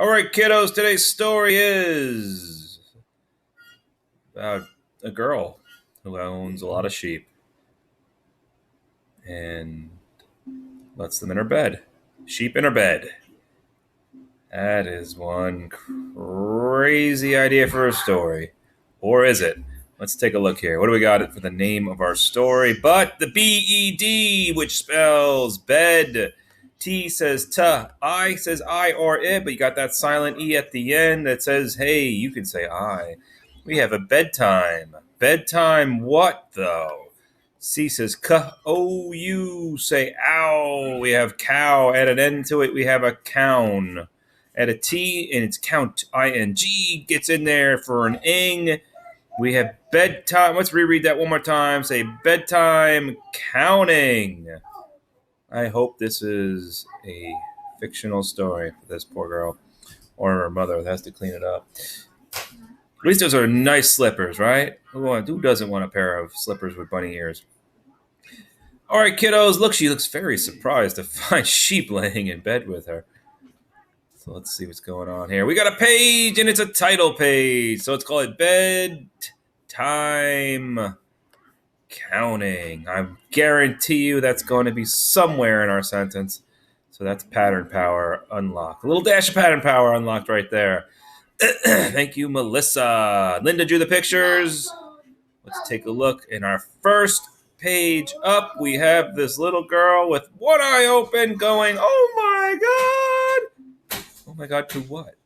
All right, kiddos, today's story is about a girl who owns a lot of sheep and lets them in her bed. Sheep in her bed. That is one crazy idea for a story. Or is it? Let's take a look here. What do we got for the name of our story? But the B-E-D, which spells bed. T says tuh. I says I or it, but you got that silent E at the end that says, hey, you can say I. We have a bedtime. Bedtime what, though? C says k-o-u, say ow. We have cow. Add an N to it, we have a cown. Add a T, and it's count. I-N-G gets in there for an ing. We have bedtime. Let's reread that one more time. Say bedtime counting. I hope this is a fictional story for this poor girl or her mother that has to clean it up. At least those are nice slippers, right? Who doesn't want a pair of slippers with bunny ears? All right, kiddos. Look, she looks very surprised to find sheep laying in bed with her. So let's see what's going on here. We got a page, and it's a title page. So let's call it Bedtime Counting. I guarantee you that's going to be somewhere in our sentence. So that's pattern power unlocked. A little dash of pattern power unlocked right there. Thank you, Melissa. Linda drew the pictures. Let's take a look. In our first page up, we have this little girl with one eye open going, oh my God. Oh my God, to what?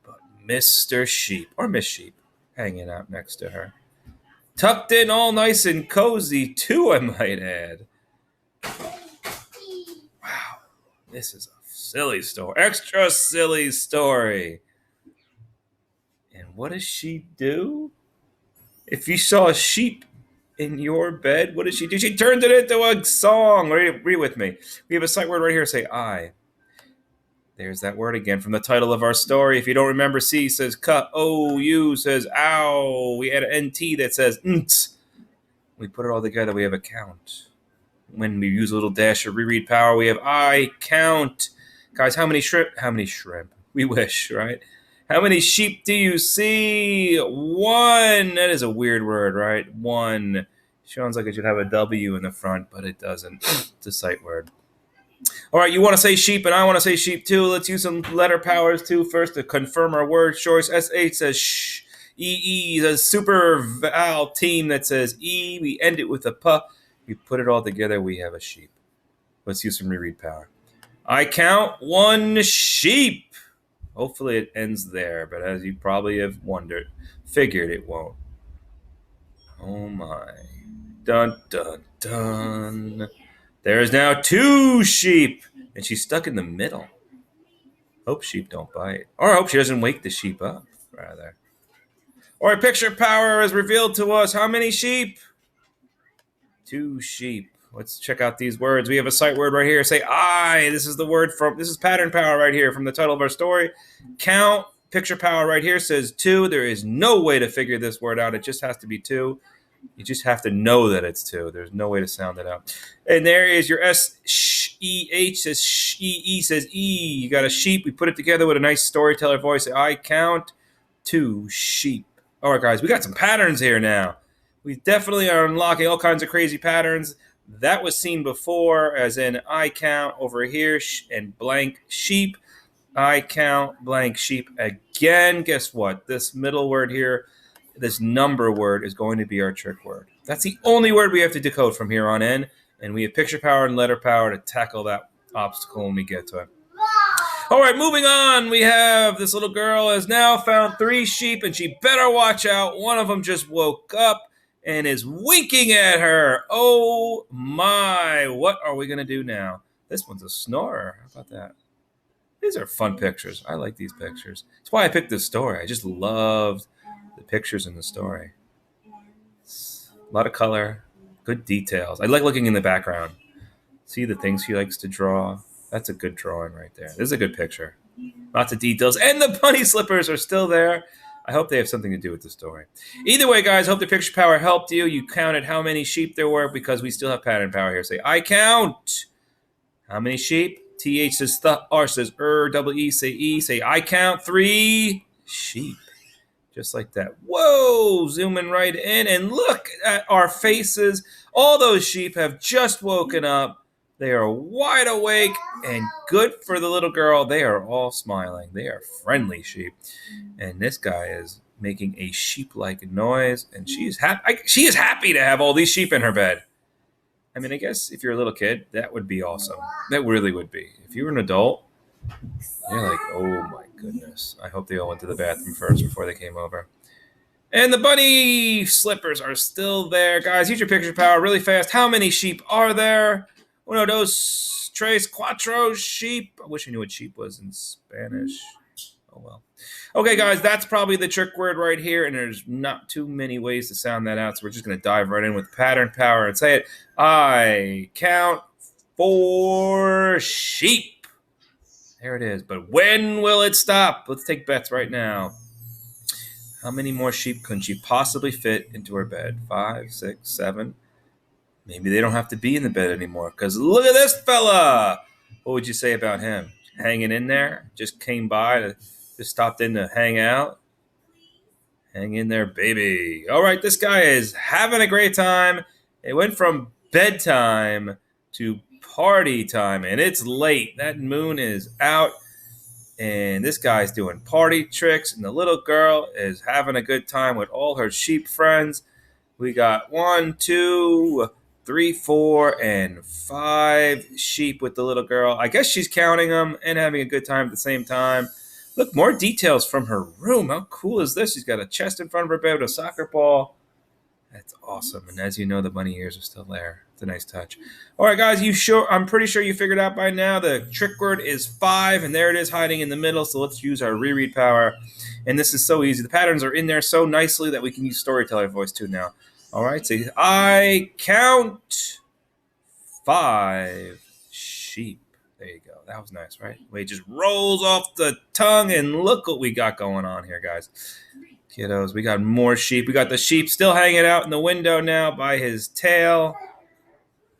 But Mr. Sheep, or Miss Sheep, hanging out next to her. Tucked in all nice and cozy, too, I might add. Wow, this is a silly story. Extra silly story. And what does she do? If you saw a sheep in your bed, what does she do? She turned it into a song. Read with me. We have a sight word right here. Say I. There's that word again from the title of our story. If you don't remember, C says k-o-u says ow. We add an nt that says nt. We put it all together. We have a count. When we use a little dash of reread power, we have I count. Guys, how many shrimp? How many shrimp? We wish, right? How many sheep do you see? One. That is a weird word, right? One. Sounds like it should have a W in the front, but it doesn't. It's a sight word. All right, you want to say sheep, and I want to say sheep too. Let's use some letter powers too first to confirm our word choice. SH says shh. EE is a super vowel team that says E. We end it with a P. We put it all together, we have a sheep. Let's use some reread power. I count one sheep. Hopefully it ends there, but as you probably have figured it won't. Oh my. Dun, dun, dun. There is now two sheep, and she's stuck in the middle. Hope sheep don't bite. Or I hope she doesn't wake the sheep up, rather. All right, picture power has revealed to us how many sheep? Two sheep. Let's check out these words. We have a sight word right here. Say I. This is the word this is pattern power right here from the title of our story. Count. Picture power right here says two. There is no way to figure this word out. It just has to be two. You just have to know that it's two. There's no way to sound it out. And there is your S-H-E-H says sh-E-E says E. You got a sheep. We put it together with a nice storyteller voice. I count two sheep. All right, guys. We got some patterns here now. We definitely are unlocking all kinds of crazy patterns. That was seen before, as in I count over here and blank sheep. I count blank sheep again. Guess what? This middle word here, this number word, is going to be our trick word. That's the only word we have to decode from here on in, and we have picture power and letter power to tackle that obstacle when we get to it. All right, moving on. We have this little girl has now found three sheep, and she better watch out. One of them just woke up and is winking at her. Oh my, what are we going to do now? This one's a snorer. How about that? These are fun pictures. I like these pictures. That's why I picked this story. I just loved the pictures in the story. A lot of color, good details. I like looking in the background. See the things she likes to draw. That's a good drawing right there. This is a good picture. Lots of details. And the bunny slippers are still there. I hope they have something to do with the story. Either way, guys, hope the picture power helped you. You counted how many sheep there were because we still have pattern power here. Say, I count. How many sheep? TH says R says double E say E, say I count 3 sheep. Just like that. Whoa! Zooming right in, and look at our faces. All those sheep have just woken up. They are wide awake and good for the little girl. They are all smiling. They are friendly sheep. And this guy is making a sheep-like noise, and she is happy. She is happy to have all these sheep in her bed. I mean, I guess if you're a little kid, that would be awesome. That really would be. If you were an adult, you're like, oh my goodness. I hope they all went to the bathroom first before they came over. And the bunny slippers are still there. Guys, use your picture power really fast. How many sheep are there? Uno, dos, tres, cuatro sheep. I wish I knew what sheep was in Spanish. Oh, well. Okay, guys, that's probably the trick word right here, and there's not too many ways to sound that out, so we're just going to dive right in with pattern power and say it. I count 4 sheep. There it is. But when will it stop? Let's take bets right now. How many more sheep can she possibly fit into her bed? 5, 6, 7. Maybe they don't have to be in the bed anymore, because look at this fella. What would you say about him? Hanging in there? Just came by, just stopped in to hang out? Hang in there, baby. All right, this guy is having a great time. It went from bedtime to party time, and it's late. That moon is out, and this guy's doing party tricks, and the little girl is having a good time with all her sheep friends. We got 1, 2, 3, 4, and 5 sheep with the little girl. I guess she's counting them and having a good time at the same time. Look, more details from her room. How cool is this? She's got a chest in front of her bed with a soccer ball. That's awesome. And as you know, the bunny ears are still there. It's a nice touch. All right, guys, I'm pretty sure you figured out by now the trick word is 5, and there it is hiding in the middle. So let's use our reread power. And this is so easy. The patterns are in there so nicely that we can use storyteller voice too now. All right, so I count 5 sheep. There you go. That was nice, right? It just rolls off the tongue, and look what we got going on here, guys. Kiddos, we got more sheep. We got the sheep still hanging out in the window now by his tail.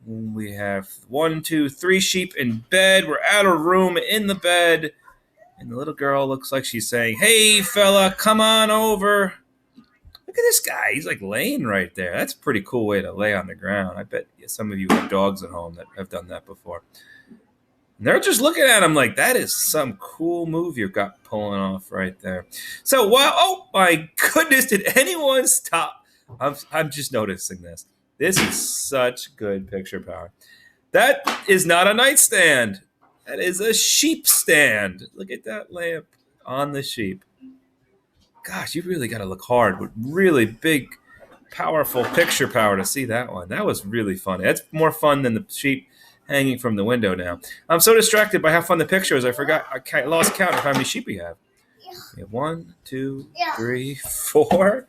We have 1, 2, 3 sheep in bed. We're out of room in the bed. And the little girl looks like she's saying, hey, fella, come on over. Look at this guy. He's like laying right there. That's a pretty cool way to lay on the ground. I bet some of you have dogs at home that have done that before. And they're just looking at him like, that is some cool move you've got pulling off right there. So, oh my goodness, did anyone stop? I'm just noticing this. This is such good picture power. That is not a nightstand. That is a sheep stand. Look at that lamp on the sheep. Gosh, you really got to look hard with really big, powerful picture power to see that one. That was really funny. That's more fun than the sheep hanging from the window now. I'm so distracted by how fun the picture is. I lost count of how many sheep we have. We have 1, 2, 3, 4,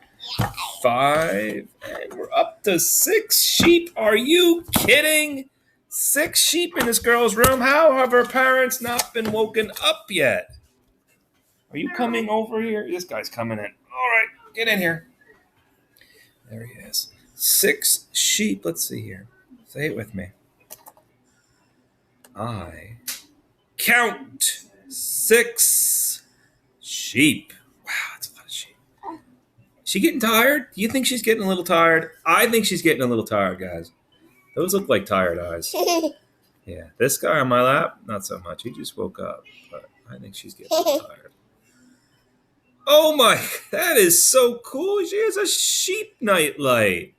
5, and we're up to 6 sheep. Are you kidding? 6 sheep in this girl's room. How have her parents not been woken up yet? Are you coming over here? This guy's coming in. All right, get in here. There he is. 6 sheep. Let's see here. Say it with me. I count 6 sheep. Wow, that's a lot of sheep. Is she getting tired? Do you think she's getting a little tired? I think she's getting a little tired, guys. Those look like tired eyes. Yeah, this guy on my lap, not so much. He just woke up, but I think she's getting a little tired. Oh my, that is so cool. She has a sheep nightlight.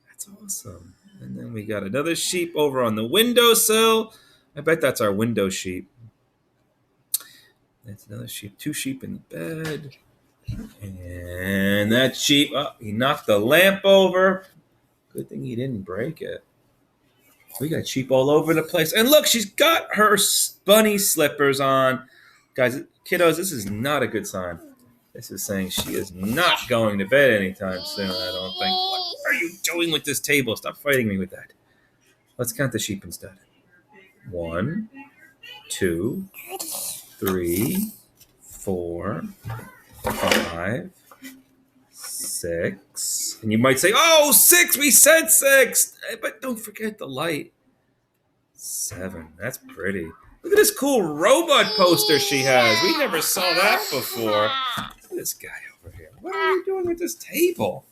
That's awesome. And then we got another sheep over on the windowsill. I bet that's our window sheep. That's another sheep. 2 sheep in the bed. And that sheep, he knocked the lamp over. Good thing he didn't break it. We got sheep all over the place. And look, she's got her bunny slippers on. Guys, kiddos, this is not a good sign. This is saying she is not going to bed anytime soon, I don't think. What are you doing with this table? Stop fighting me with that. Let's count the sheep instead. 1, 2, 3, 4, 5, 6. And you might say, oh, 6, we said 6. But don't forget the light. 7. That's pretty. Look at this cool robot poster she has. We never saw that before. Look at this guy over here. What are you doing with this table?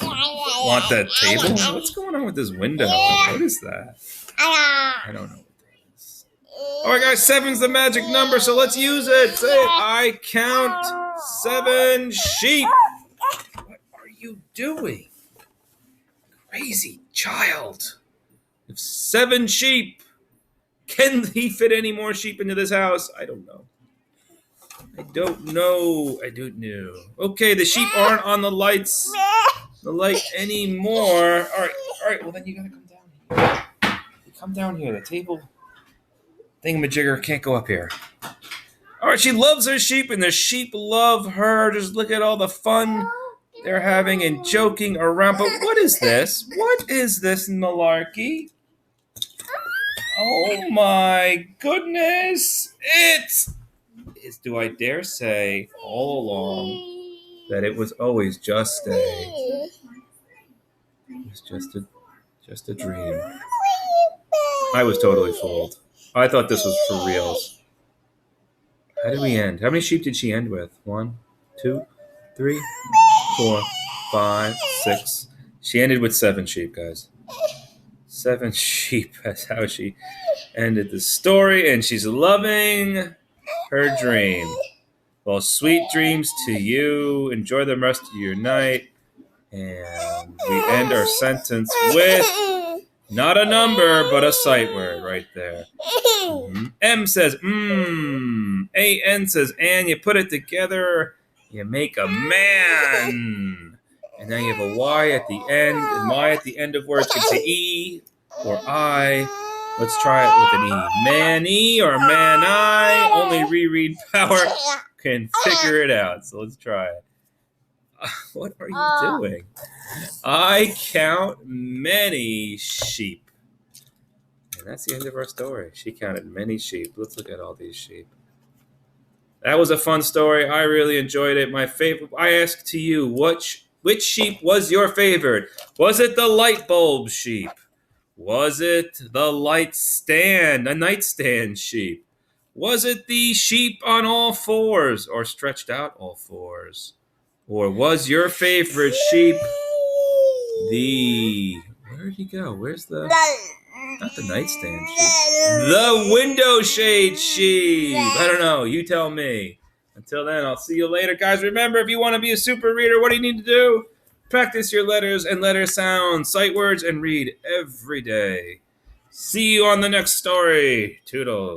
Want that table? What's going on with this window? What is that? I don't know what that is. Alright guys, 7's the magic number, so let's use it. Say, I count 7 sheep. What are you doing? Crazy child. If 7 sheep. Can he fit any more sheep into this house? I don't know. I don't know. Okay, the sheep aren't on the light anymore. All right. Well, then you gotta come down here. Come down here. The table thingamajigger can't go up here. All right, she loves her sheep, and the sheep love her. Just look at all the fun they're having and joking around. But what is this? What is this malarkey? Oh my goodness! It is, do I dare say, all along that it was always just a dream. I was totally fooled. I thought this was for reals. How did we end? How many sheep did she end with? 1, 2, 3, 4, 5, 6. She ended with 7 sheep, guys. 7 sheep. That's how she ended the story, and she's loving her dream. Well, sweet dreams to you. Enjoy the rest of your night. And we end our sentence with not a number, but a sight word right there. M says A-N says and. You put it together, you make a man. And then you have a Y at the end. And Y at the end of words can say E or I. Let's try it with an E. Man-E or man-I. Only reread power can figure it out. So let's try it. What are you doing? I count many sheep. And that's the end of our story. She counted many sheep. Let's look at all these sheep. That was a fun story. I really enjoyed it. My favorite. I ask to you, which sheep was your favorite? Was it the light bulb sheep? Was it the nightstand sheep? Was it the sheep on all fours or stretched out all fours? Or was your favorite sheep where did he go? Where's not the nightstand sheep. The window shade sheep. I don't know. You tell me. Until then, I'll see you later. Guys, remember, if you want to be a super reader, what do you need to do? Practice your letters and letter sounds, sight words, and read every day. See you on the next story. Toodles.